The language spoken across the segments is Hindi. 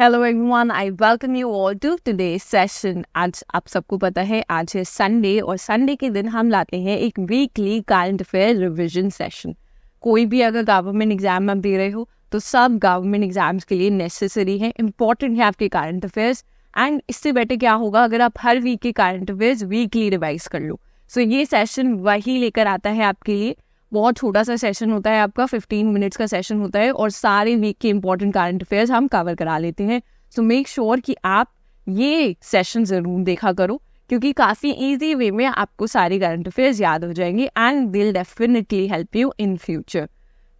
Hello everyone, I welcome you all to today's session. आज आप सबको पता है आज है संडे और संडे के दिन हम लाते हैं एक weekly current affair revision session. कोई भी अगर गवर्नमेंट एग्जाम आप दे रहे हो तो सब गवर्नमेंट एग्जाम्स के लिए नेसेसरी है, इंपॉर्टेंट है आपके करंट अफेयर्स। एंड इससे बेटर क्या होगा अगर आप हर वीक के करंट अफेयर्स वीकली रिवाइज कर लो। सो ये सेशन वही लेकर आता है आपके लिए। बहुत छोटा सा सेशन होता है आपका, 15 मिनट्स का सेशन होता है और सारे वीक के इंपॉर्टेंट करंट अफेयर्स हम कवर करा लेते हैं। सो मेक श्योर कि आप ये सेशन ज़रूर देखा करो, क्योंकि काफ़ी इजी वे में आपको सारे करंट अफेयर्स याद हो जाएंगे and will definitely help you in future.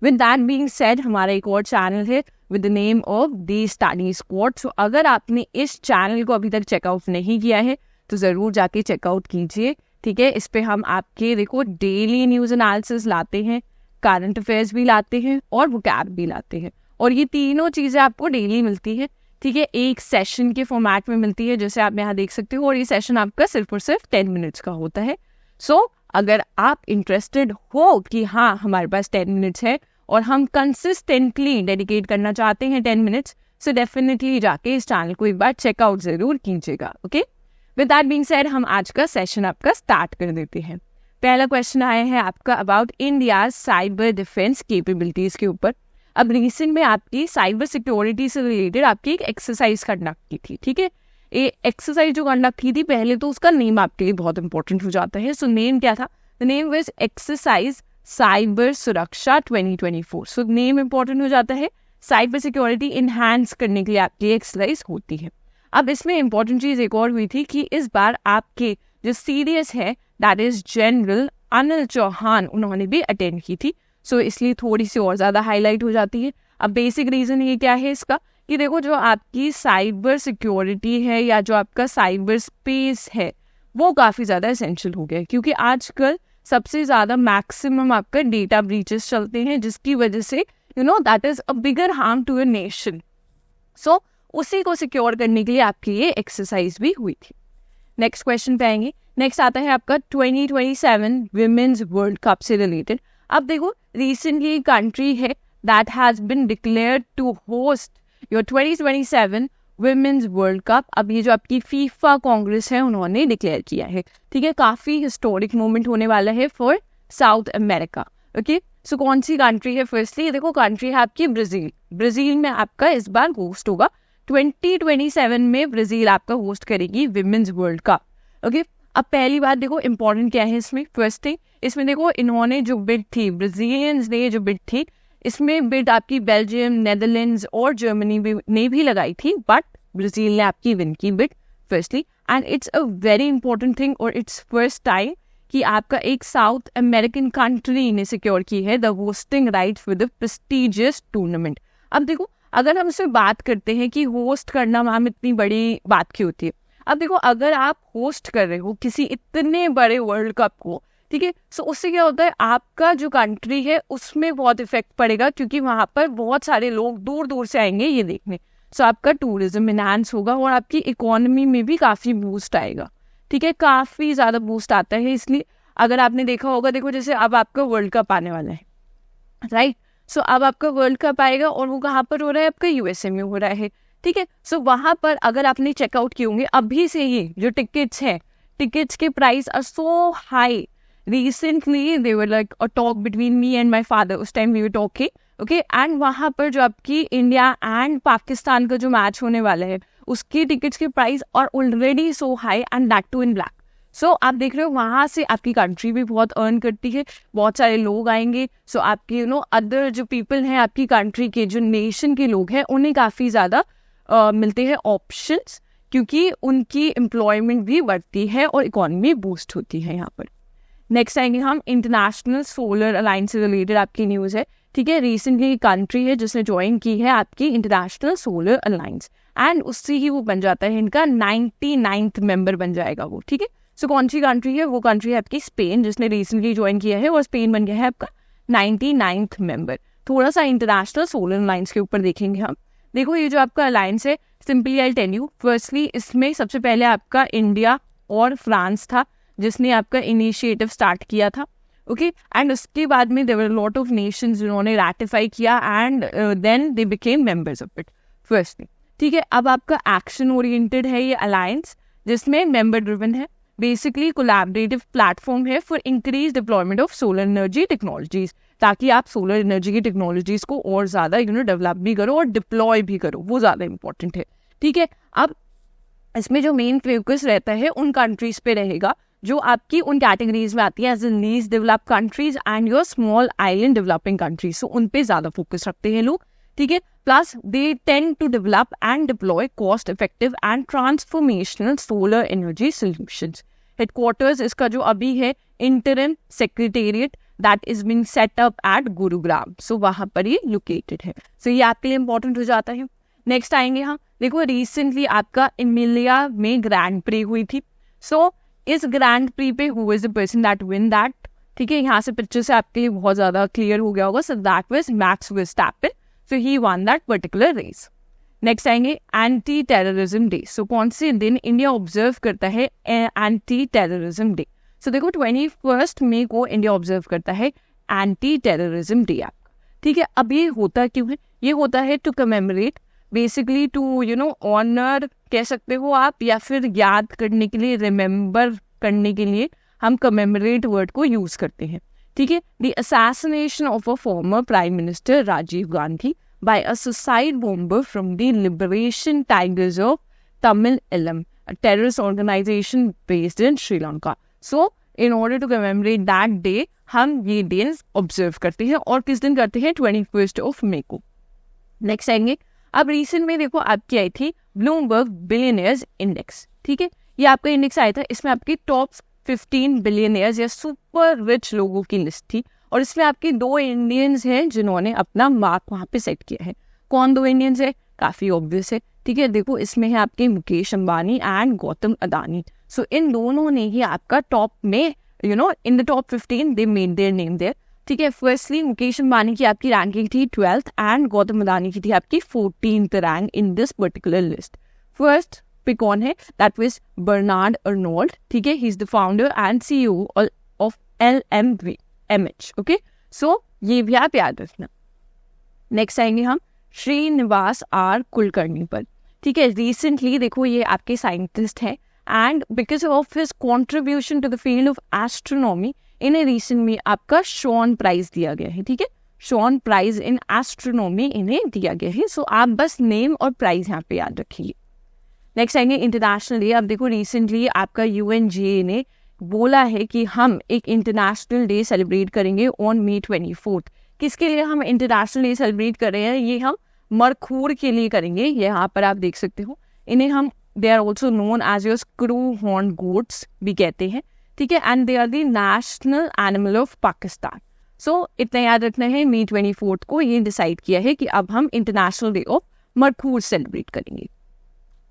With that being said, हमारा एक और चैनल है with the name of the study squad. So अगर आपने इस चैनल को अभी तक चेकआउट नहीं किया है तो ज़रूर जाके चेकआउट कीजिए। ठीक है, इस पे हम आपके देखो डेली न्यूज़ एनालिसिस लाते हैं, करंट अफेयर्स भी लाते हैं और वोकैब भी लाते हैं, और ये तीनों चीज़ें आपको डेली मिलती है। ठीक है, एक सेशन के फॉर्मेट में मिलती है, जैसे आप यहाँ देख सकते हो, और ये सेशन आपका सिर्फ और सिर्फ 10 मिनट्स का होता है। सो अगर आप इंटरेस्टेड हो कि हाँ हमारे पास 10 मिनट्स है और हम कंसिस्टेंटली डेडिकेट करना चाहते हैं 10 मिनट्स, सो डेफिनेटली जाके इस चैनल को एक बार चेकआउट ज़रूर कीजिएगा। Okay, with that being said, हम आज का सेशन आपका स्टार्ट कर देते हैं। पहला क्वेश्चन आया है आपका about India cyber defence capabilities के ऊपर। अब रिसेंट में आपकी साइबर सिक्योरिटी से रिलेटेड आपकी एक एक्सरसाइज कंडक्ट की थी। ठीक है, ये एक्सरसाइज जो कंडक्ट की थी, पहले तो उसका नेम आपके लिए बहुत इंपॉर्टेंट हो जाता है। सो नेम क्या था? The name was exercise cyber सुरक्षा 2024। सो नेम इंपॉर्टेंट हो जाता है, साइबर सिक्योरिटी इनहांस करने के लिए आपकी एक्सरसाइज होती है। अब इसमें इंपॉर्टेंट चीज़ एक और हुई थी कि इस बार आपके जो सीडीएस है that is general Anil Chauhan, उन्होंने भी अटेंड की थी। सो इसलिए थोड़ी सी और ज़्यादा हाईलाइट हो जाती है। अब बेसिक रीज़न ये क्या है इसका कि देखो, जो आपकी साइबर सिक्योरिटी है या जो आपका साइबर स्पेस है वो काफ़ी ज़्यादा एसेंशियल हो गया है, क्योंकि आजकल सबसे ज़्यादा मैक्सिमम आपका डेटा ब्रीचेस चलते हैं, जिसकी वजह से that is a bigger harm to your nation. So उसी को सिक्योर करने के लिए आपकी ये एक्सरसाइज भी हुई थी। नेक्स्ट क्वेश्चन पे आएंगे। नेक्स्ट आता है आपका 2027 विमेंस वर्ल्ड कप से रिलेटेड। अब देखो, रिसेंटली कंट्री है that has been declared to host your 2027 women's world cup. अब ये जो आपकी फीफा कांग्रेस है उन्होंने डिक्लेयर किया है। ठीक है, काफ़ी हिस्टोरिक मोमेंट होने वाला है फॉर साउथ अमेरिका। ओके, सो कौन सी कंट्री है? फर्स्टली देखो, कंट्री है आपकी ब्राज़ील। ब्राज़ील में आपका इस बार होस्ट होगा 2027 में ब्राज़ील आपका होस्ट करेगी विमेंस वर्ल्ड कप। ओके, अब पहली बात देखो इंपॉर्टेंट क्या है इसमें। फर्स्ट थिंग, इसमें देखो इन्होंने जो बिड थी, ब्राज़ीलियंस ने जो बिड थी, इसमें बिड आपकी बेल्जियम, नेदरलैंड्स और जर्मनी ने भी लगाई थी, बट ब्राज़ील ने आपकी विन की bid firstly. And it's a very important thing और इट्स फर्स्ट टाइम कि आपका एक साउथ अमेरिकन कंट्री ने सिक्योर की है the hosting right for the prestigious tournament. अब देखो, अगर हम इसमें बात करते हैं कि होस्ट करना मैम इतनी बड़ी बात क्यों होती है। अब देखो, अगर आप होस्ट कर रहे हो किसी इतने बड़े वर्ल्ड कप को, ठीक है, सो उससे क्या होता है, आपका जो कंट्री है उसमें बहुत इफेक्ट पड़ेगा, क्योंकि वहाँ पर बहुत सारे लोग दूर दूर से आएंगे ये देखने। सो आपका टूरिज्म इनहांस होगा और आपकी इकोनॉमी में भी काफ़ी बूस्ट आएगा। ठीक है, काफ़ी ज़्यादा बूस्ट आता है। इसलिए अगर आपने देखा होगा, देखो जैसे अब आपका वर्ल्ड कप आने वाला है, राइट। सो अब आपका वर्ल्ड कप आएगा और वो कहाँ पर हो रहा है? आपका यूएसए में हो रहा है। ठीक है, सो वहाँ पर अगर आपने चेकआउट किए होंगे अभी से ही जो टिकट्स हैं, टिकट्स के price are so high. Recently they were like a talk between me and my father, उस time we were talking. Okay, and वहाँ पर जो आपकी इंडिया एंड पाकिस्तान का जो मैच होने वाला है उसकी टिकट्स के price are already so high and that too in black. So आप देख रहे हो, वहाँ से आपकी कंट्री भी बहुत अर्न करती है, बहुत सारे लोग आएंगे। सो आपके अदर जो पीपल हैं आपकी कंट्री के, जो नेशन के लोग हैं, उन्हें काफ़ी ज़्यादा मिलते हैं ऑप्शंस, क्योंकि उनकी एम्प्लॉयमेंट भी बढ़ती है और इकोनॉमी बूस्ट होती है यहाँ पर। नेक्स्ट आएंगे हम इंटरनेशनल सोलर अलायंस से रिलेटेड आपकी न्यूज़ है। ठीक है, रिसेंटली कंट्री है जिसने ज्वाइन की है आपकी इंटरनेशनल सोलर अलायंस, एंड उससे ही वो बन जाता है, इनका 99th मेंबर बन जाएगा वो। ठीक है, सो कौन सी कंट्री है? वो कंट्री है आपकी स्पेन, जिसने रिसेंटली ज्वाइन किया है और स्पेन बन गया है आपका 99th मेंबर। थोड़ा सा इंटरनेशनल सोलर अलायंस के ऊपर देखेंगे हम। देखो, ये जो आपका अलायंस है, simply I tell you, firstly इसमें सबसे पहले आपका इंडिया और फ्रांस था जिसने आपका इनिशिएटिव स्टार्ट किया था। ओके, एंड उसके बाद में there were lot of nations जिन्होंने रैटिफाई किया and then they became members of it firstly. ठीक है, अब आपका एक्शन ओरिएंटेड है ये अलायंस, जिसमें मेंबर ड्रिवन है, बेसिकली कोलैबोरेटिव प्लेटफॉर्म है for increase deployment of solar energy technologies, ताकि आप सोलर एनर्जी की टेक्नोलॉजीज को और ज़्यादा डेवलप भी करो और डिप्लॉय भी करो, वो ज़्यादा इंपॉर्टेंट है। ठीक है, अब इसमें जो मेन फोकस रहता है उन कंट्रीज पे रहेगा जो आपकी उन कैटेगरीज में आती है as in least developed countries and your small island developing countries, so उन पे ज़्यादा फोकस रखते हैं लोग। ठीक है, plus they tend to develop and deploy cost effective and transformational solar energy solutions. Headquarters इसका जो अभी है interim secretariat that is being set up at Gurugram, so वहाँ पर ये लोकेटेड है, सो ये आपके लिए इंपॉर्टेंट हो जाता है। नेक्स्ट आएंगे हम, देखो रिसेंटली आपका इमिलिया में ग्रैंड प्री हुई थी, सो इस ग्रैंड प्री पे who is the person that win that. ठीक है, यहाँ से पिक्चर से आपके लिए बहुत ज्यादा क्लियर हो गया होगा, so that was Max Verstappen, so he won that particular race. Next आएंगे एंटी टेररिज्म डे, सो कौन से दिन इंडिया ऑब्जर्व करता है एंटी टेररिज्म डे? सो देखो 21 मई को इंडिया ऑब्जर्व करता है एंटी टेररिज्म डे आपका। ठीक है, अब ये होता क्यों है? ये होता है to commemorate, basically to honour कह सकते हो आप, या फिर याद करने के लिए, रिमेंबर करने के लिए हम कमेमोरेट वर्ड को यूज करते हैं। ठीक है, the assassination of a former prime minister Rajiv Gandhi by a suicide bomber from the Liberation Tigers of Tamil Eelam, a terrorist organization based in Sri Lanka. So in order to commemorate that day हम ये डे ऑब्जर्व करते हैं, और किस दिन करते हैं? 21 मई को। नेक्स्ट आएंगे, अब रिसेंट में देखो आपकी आई थी ब्लूमबर्ग बिलियनियर्स इंडेक्स। ठीक है, ये आपका इंडेक्स आया था, इसमें आपके टॉप 15 बिलियनियर्स या सुपर रिच लोगों की लिस्ट थी, और इसमें आपके 2 इंडियंस हैं जिन्होंने अपना मार्क वहाँ पे सेट किया है। कौन 2 इंडियंस है? काफी ऑब्वियस है। ठीक है, देखो इसमें है आपके मुकेश अंबानी एंड गौतम अदानी, सो इन दोनों ने ही आपका टॉप में in the top 15 they made their name there. ठीक है, फर्स्टली मुकेश अंबानी की आपकी रैंकिंग थी 12th एंड गौतम अदानी की थी आपकी 14th rank in this particular list. First पे कौन है? That was Bernard Arnault. ठीक है, he is the founder and CEO of LMH। Okay, so ये भी आप याद रखना। नेक्स्ट आएंगे हम श्रीनिवास आर कुलकर्णी पर। ठीक है, रिसेंटली देखो ये आपके साइंटिस्ट हैं, and because of his contribution to the field of astronomy इन्हें रिसेंट में आपका शॉन प्राइज दिया गया है। ठीक है, शॉन प्राइज इन एस्ट्रोनॉमी इन्हें दिया गया है, सो आप बस नेम और प्राइज यहाँ पे याद रखिए। नेक्स्ट आएंगे इंटरनेशनल डे। अब देखो रिसेंटली आपका UNGA ने बोला है कि हम एक इंटरनेशनल डे सेलिब्रेट करेंगे ऑन May 24। किसके लिए हम इंटरनेशनल डे सेलिब्रेट कर रहे हैं? ये हम मरखूर के लिए करेंगे। यहाँ पर आप देख सकते हो, इन्हें हम they are also known as your screw horn goats भी कहते हैं। ठीक है, and they are the national animal of Pakistan. So इतना याद रखना है, May 24 को ये डिसाइड किया है कि अब हम इंटरनेशनल डे ऑफ मरखूर सेलिब्रेट करेंगे।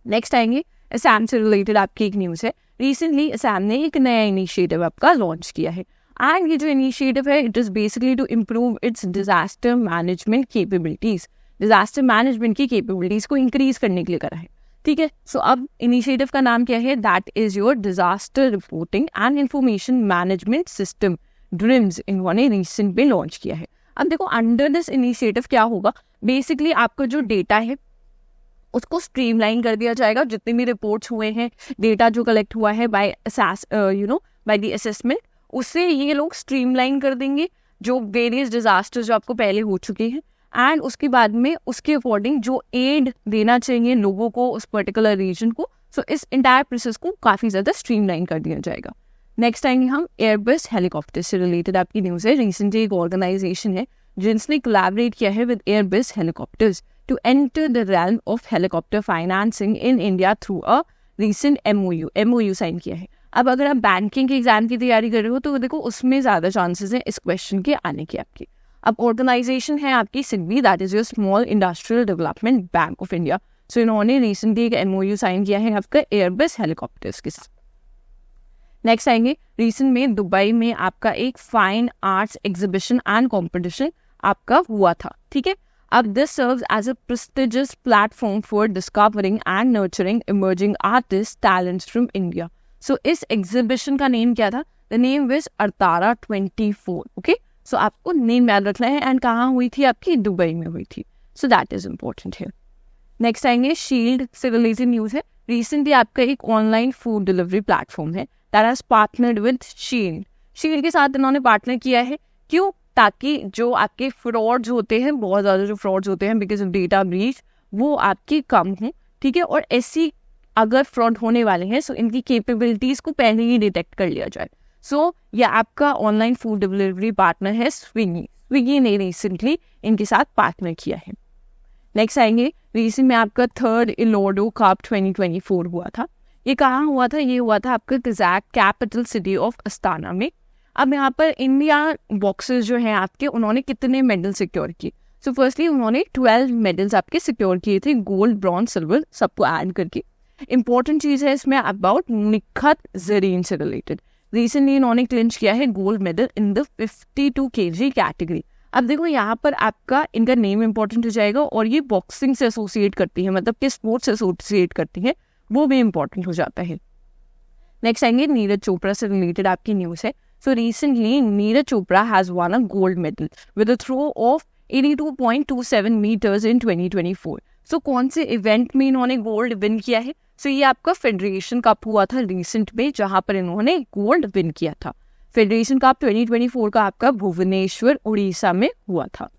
नेक्स्ट आएंगे असम से रिलेटेड आपकी एक न्यूज़ है। रिसेंटली असम ने एक नया इनिशिएटिव आपका लॉन्च किया है, एंड ये जो इनिशिएटिव है it is basically to improve its disaster management capabilities. Disaster management की कैपेबिलिटीज़ को इंक्रीज करने के लिए करा है। ठीक है, सो अब इनिशिएटिव का नाम क्या है? That is your disaster reporting and information management system, dreams, इन्होंने रिसेंट में लॉन्च किया है। अब देखो अंडर दिस इनिशिएटिव क्या होगा? बेसिकली आपका जो डेटा है उसको स्ट्रीमलाइन कर दिया जाएगा। जितने भी रिपोर्ट्स हुए हैं, डेटा जो कलेक्ट हुआ है बाय द असेसमेंट, उससे ये लोग स्ट्रीमलाइन कर देंगे जो वेरियस डिजास्टर्स जो आपको पहले हो चुके हैं, एंड उसके बाद में उसके अकॉर्डिंग जो एड देना चाहिए लोगों को उस पर्टिकुलर रीजन को, सो इस इंटायर प्रोसेस को काफ़ी ज़्यादा स्ट्रीमलाइन कर दिया जाएगा। नेक्स्ट आएंगे हम एयरबस हेलीकॉप्टर से रिलेटेड आपकी न्यूज़ है। रिसेंटली एक ऑर्गेनाइजेशन है जिसने कोलैबोरेट किया है with Airbus helicopters to enter the realm of helicopter financing in India through a recent MOU sign किया है। अब अगर आप बैंकिंग के एग्जाम की तैयारी कर रहे हो तो देखो उसमें ज़्यादा चांसेस हैं इस क्वेश्चन के आने के आपके। अब ऑर्गेनाइजेशन है आपकी SIDBI, that is your small industrial development bank of India. So इन्होंने रिसेंटली एक MOU साइन किया है आपका एयरबस हेलीकॉप्टर्स के साथ। नेक्स्ट आएंगे, रिसेंट में दुबई में आपका एक fine arts exhibition and competition आपका हुआ था। ठीक है, अब this serves as a prestigious platform for discovering and nurturing emerging artist talents from India. So इस एग्जीबिशन का नेम क्या था? The name was Artara 24। Okay, so आपको नेम याद रखना है, एंड कहाँ हुई थी? आपकी दुबई में हुई थी। सो दैट इज इम्पोर्टेंट है। नेक्स्ट आएंगे शील्ड से रिलेटेड न्यूज़ है। रिसेंटली आपका एक ऑनलाइन फूड डिलीवरी प्लेटफॉर्म है that has partnered with shield. Shield के साथ इन्होंने पार्टनर किया है, क्यों? ताकि जो आपके फ्रॉड्स होते हैं, बहुत ज़्यादा जो फ्रॉड्स होते हैं बिकॉज ऑफ डेटा ब्रीच, वो आपकी कम हो, ठीक है। और ऐसी अगर फ्रॉड होने वाले हैं सो इनकी कैपेबिलिटीज़ को पहले ही डिटेक्ट कर लिया जाए। सो ये आपका ऑनलाइन फूड डिलीवरी पार्टनर है स्विगी ने रिसेंटली इनके साथ पार्टनर किया है। नेक्स्ट आएंगे, रिसेंट में आपका 3rd इलोडो कप 2024 हुआ था। ये कहाँ हुआ था? ये हुआ था आपका Kazakh capital city of Astana में। अब यहाँ पर इंडिया बॉक्सेस जो हैं आपके, उन्होंने कितने मेडल सिक्योर किए? सो फर्स्टली उन्होंने 12 मेडल्स आपके सिक्योर किए थे, गोल्ड, ब्रॉन्ज, सिल्वर सबको ऐड करके। इंपॉर्टेंट चीज़ है इसमें अबाउट निखत जरीन से रिलेटेड। रिसेंटली इन्होंने क्लिंच किया है gold medal in the 52 kg category. अब देखो यहाँ पर आपका इनका नेम इंपॉर्टेंट हो जाएगा और ये बॉक्सिंग से एसोसिएट करती है, मतलब कि स्पोर्ट्स से एसोसिएट करती है, वो भी इंपॉर्टेंट हो जाता है। नेक्स्ट आएंगे नीरज चोपड़ा से रिलेटेड आपकी न्यूज़ है। So recently Neeraj Chopra has won a gold medal with a throw of 82.27 metres in 2024। सो कौन से इवेंट में इन्होंने गोल्ड विन किया है? सो ये आपका फेडरेशन कप हुआ था रिसेंट में, जहाँ पर इन्होंने गोल्ड विन किया था। फेडरेशन कप 2024 का आपका भुवनेश्वर उड़ीसा में हुआ था।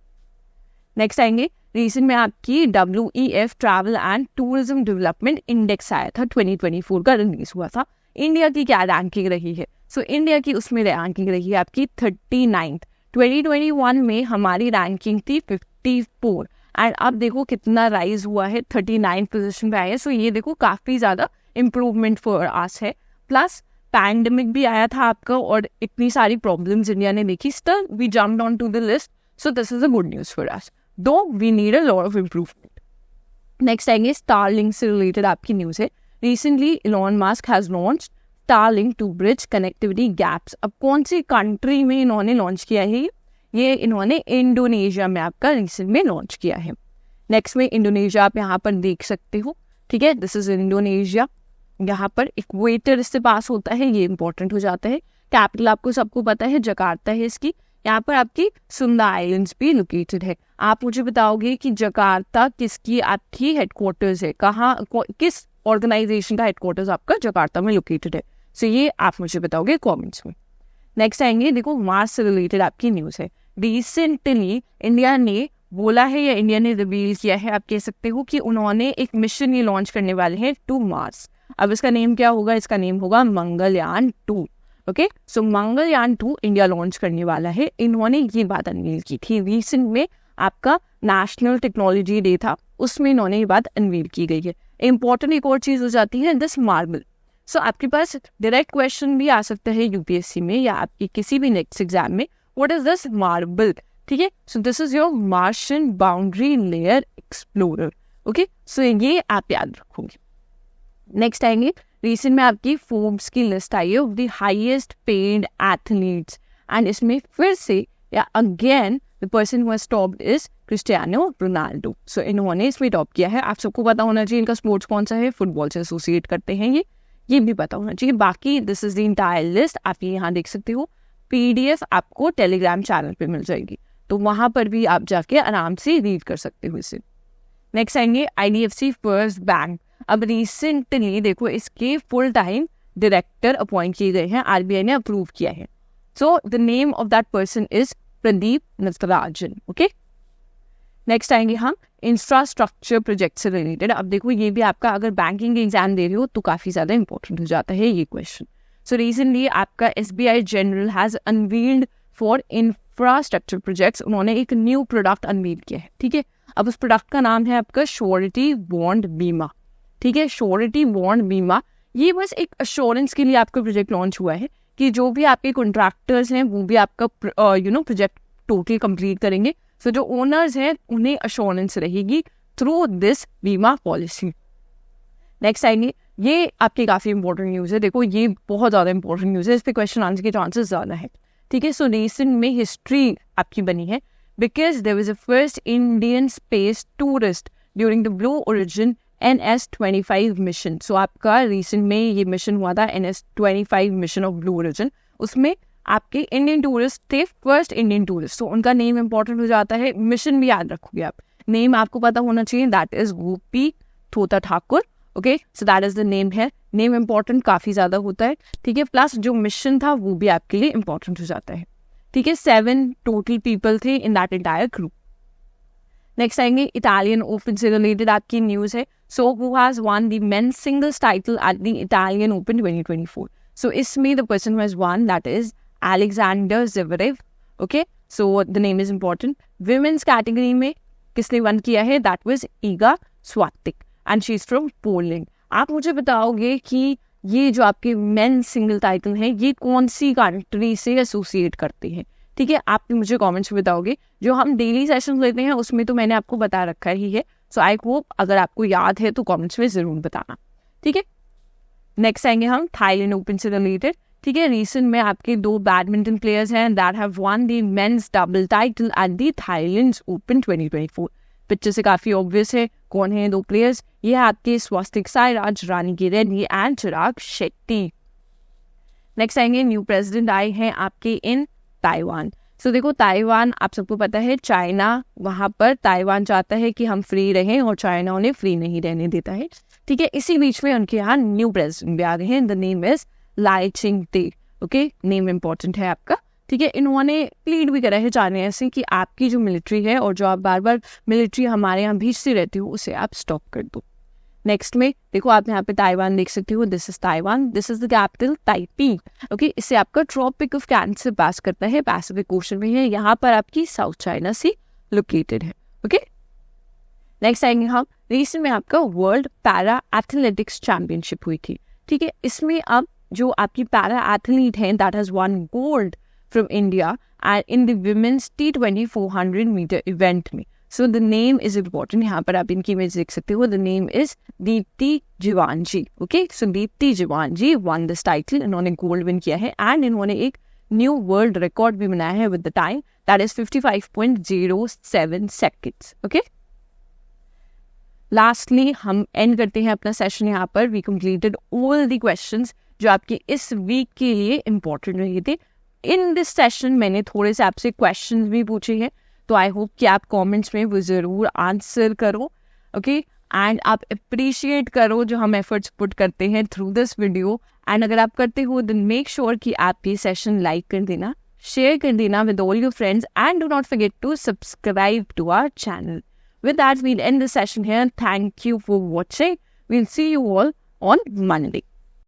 नेक्स्ट आएंगे, रिसेंट में आपकी WEF travel and tourism development index आया था, 2024 का रिलीज हुआ था। इंडिया की क्या रैंकिंग रही है? सो इंडिया की उसमें रैंकिंग रही है आपकी 39th। 2021 में हमारी रैंकिंग थी 54 एंड अब देखो कितना राइज हुआ है, 39 पोजीशन पे आया है। सो ये देखो काफ़ी ज़्यादा इम्प्रूवमेंट फॉर आस है। प्लस पैंडमिक भी आया था आपका और इतनी सारी प्रॉब्लम्स इंडिया ने देखी, still we jumped on to the list. So this is a good news for us, though we need a lot of improvement. Next आएंगे स्टारलिंक से रिलेटेड आपकी न्यूज़ है। Recently Elon Musk has launch Starlink to bridge connectivity gaps. अब कौन सी कंट्री में इन्होंने लॉन्च किया है? ये इन्होंने इंडोनेशिया में आपका रिसेंट में लॉन्च किया है। नेक्स्ट में इंडोनेशिया आप यहाँ पर देख सकते हो, ठीक है, दिस इज इंडोनेशिया। यहाँ पर इक्वेटर इससे पास होता है, ये इंपॉर्टेंट हो जाता है। कैपिटल आपको सबको पता है जकार्ता है इसकी। यहाँ पर आपकी सुंदा आइलैंड्स भी लोकेटेड है। आप मुझे बताओगे कि जकार्ता किसकी आपकी हेडक्वार्टर्स है, कहाँ, किस ऑर्गेनाइजेशन का हेडक्वार्टर्स आपका जकार्ता में लोकेटेड है? सो ये आप मुझे बताओगे कमेंट्स में। नेक्स्ट आएंगे, देखो मार्स से रिलेटेड आपकी न्यूज़ है। रिसेंटली इंडिया ने बोला है या इंडिया ने रिवील किया है, आप कह सकते हो कि उन्होंने एक मिशन ये लॉन्च करने वाले हैं टू मार्स। अब इसका नेम क्या होगा? इसका नेम होगा मंगलयान 2। ओके, सो मंगलयान 2 इंडिया लॉन्च करने वाला है। इन्होंने ये बात अनवील की थी रिसेंट में, आपका नेशनल टेक्नोलॉजी डे था, उसमें इन्होंने ये बात अनवील की गई है। इंपॉर्टेंट एक और चीज़ हो जाती है दिस मार्बल। सो आपके पास डायरेक्ट क्वेश्चन भी आ सकता है यूपीएससी में या आपकी किसी भी नेक्स्ट एग्जाम में, व्हाट इज दिस मार्बल? ठीक है, so this is your Martian boundary layer explorer. Okay, so ये आप याद रखोगे। नेक्स्ट आएंगे, रिसेंट में आपकी फोर्ब्स की लिस्ट आई है of the highest paid athletes and इसमें फिर से या again the person who has topped is Cristiano Ronaldo. So इन्होंने इसमें टॉप किया है। आप सबको पता होना चाहिए इनका स्पोर्ट्स कौन सा है, फुटबॉल से एसोसिएट करते हैं ये भी पता होना चाहिए। बाकी this is the entire list, आप ये यहाँ देख सकते हो। PDF आपको टेलीग्राम चैनल पे मिल जाएगी, तो वहाँ पर भी आप जाके आराम से रीड कर सकते हो इसे। नेक्स्ट आएंगे IDFC फर्स्ट बैंक। अब रिसेंटली देखो इसके फुल टाइम डायरेक्टर अपॉइंट किए गए हैं, RBI ने अप्रूव किया है। सो the name of that person is Pradeep Natarajan. Okay, next आएंगे हम इंफ्रास्ट्रक्चर प्रोजेक्ट से रिलेटेड। अब देखो ये भी आपका अगर बैंकिंग एग्जाम दे रहे हो तो काफ़ी ज़्यादा इंपॉर्टेंट हो जाता है ये क्वेश्चन। सो रिसेंटली आपका SBI general has unveiled for infrastructure projects. उन्होंने एक न्यू प्रोडक्ट अनवील किया है, ठीक है। अब उस प्रोडक्ट का नाम है आपका श्योरिटी बॉन्ड बीमा, ठीक है, श्योरिटी बॉन्ड बीमा। ये बस एक अश्योरेंस के लिए आपका प्रोजेक्ट लॉन्च हुआ है कि जो भी आपके कॉन्ट्रैक्टर्स हैं वो भी आपका प्रोजेक्ट टोटल कंप्लीट करेंगे। सो जो ओनर्स हैं उन्हें अश्योरेंस रहेगी थ्रू दिस बीमा पॉलिसी। नेक्स्ट आएंगे, ये आपकी काफ़ी इंपॉर्टेंट न्यूज़ है। देखो ये बहुत ज़्यादा इंपॉर्टेंट न्यूज़ है, इस पर क्वेश्चन आंसर के चांसेस ज़्यादा है, ठीक है। सो रिसेंट में हिस्ट्री आपकी बनी है because there was a first Indian space tourist during the Blue Origin NS-25 mission. So आपका रिसेंट में ये मिशन हुआ था NS-25 mission of blue origin. उसमें आपके इंडियन टूरिस्ट थे, फर्स्ट इंडियन टूरिस्ट। तो उनका नेम इंपॉर्टेंट हो जाता है, मिशन भी याद रखोगे आप। नेम आपको पता होना चाहिए, that is Gopi Thotakura. Okay, so that is the name है. नेम इंपॉर्टेंट काफ़ी ज़्यादा होता है, ठीक है. प्लस जो मिशन था वो भी आपके लिए इंपॉर्टेंट हो जाता है, ठीक है. 7 टोटल पीपल थे in that entire group. Next आएंगे इटालियन ओपन से रिलेटेड आपकी न्यूज़ है. So who has one the men's singles title at the Italian open 2024. सो इसमें the person who has one that is Alexander Zverev. Okay, so the name is important. Women's category में किसने वन किया है, that was Eega स्वातिक and she is from Poland. आप मुझे बताओगे कि ये जो आपके मेन सिंगल टाइटल हैं ये कौन सी कंट्री से एसोसिएट करते हैं, ठीक है. आप मुझे कमेंट्स में बताओगे. जो हम डेली सेशन लेते हैं उसमें तो मैंने आपको बता रखा ही है. सो आई होप अगर आपको याद है तो कमेंट्स में ज़रूर बताना, ठीक है. नेक्स्ट आएंगे हम थाईलैंड ओपन से रिलेटेड, ठीक है. रिसेंट में आपके 2 बैडमिंटन प्लेयर्स हैं that have one the men's double title at the Thailand open 2024. Picture से काफ़ी ऑब्वियस है कौन है 2 प्लेयर्स. ये है आपके Satwiksairaj Rankireddy and Chirag Shetty. Next आएंगे न्यू प्रेसिडेंट आए हैं आपके इन ताइवान. सो देखो ताइवान आप सबको पता है चाइना वहाँ पर ताइवान चाहता है कि हम फ्री रहें और चाइना उन्हें फ्री नहीं रहने देता है, ठीक है. इसी बीच में उनके यहाँ न्यू प्रेसिडेंट भी आ गए हैं. The name is lie Chingte. Okay, name important है आपका, ठीक है. इन्होंने प्लीड भी करा है चाइना से कि आपकी जो मिलिट्री है और जो आप बार बार मिलिट्री हमारे यहाँ भेजती रहती हो उसे आप स्टॉप कर दो. नेक्स्ट में देखो आप यहाँ पे ताइवान देख सकते हो. This is Taiwan, this is the capital Taipei. Okay, इससे आपका ट्रॉपिक ऑफ कैंसर पास करता है, पैसिफिक ओशन में है. यहाँ पर आपकी साउथ चाइना सी लोकेटेड है. ओके, नेक्स्ट आएंगे हम. रिसेंट में आपका वर्ल्ड पैरा एथलेटिक्स चैंपियनशिप हुई थी, ठीक है. इसमें अब जो आपकी पैरा एथलीट हैं that has won gold from India and in the women's T20 400 metre event में. So the name is important. यहाँ पर आप इनकी इमेज देख सकते हो. The name is Deepthi Jeevanji. Okay, so Deepthi Jeevanji won this title. इन्होंने गोल्ड विन किया है एंड इन्होंने एक न्यू वर्ल्ड रिकॉर्ड भी बनाया है with the time that is 55.07 seconds. Okay, lastly हम एंड करते हैं अपना सेशन यहाँ पर. We completed all the questions जो आपके इस वीक के लिए इम्पोर्टेंट रहे थे. इन दिस सेशन मैंने थोड़े से आपसे क्वेश्चंस भी पूछे हैं, तो आई होप कि आप कमेंट्स में वो ज़रूर आंसर करो. ओके, एंड आप अप्रिशिएट करो जो हम एफर्ट्स पुट करते हैं थ्रू दिस वीडियो. एंड अगर आप करते हो देन मेक श्योर कि आप ये सेशन लाइक कर देना, शेयर कर देना with all your friends and do not forget to subscribe to our channel. With that, we'll end the session here. Thank you for watching. We'll see you all on Monday.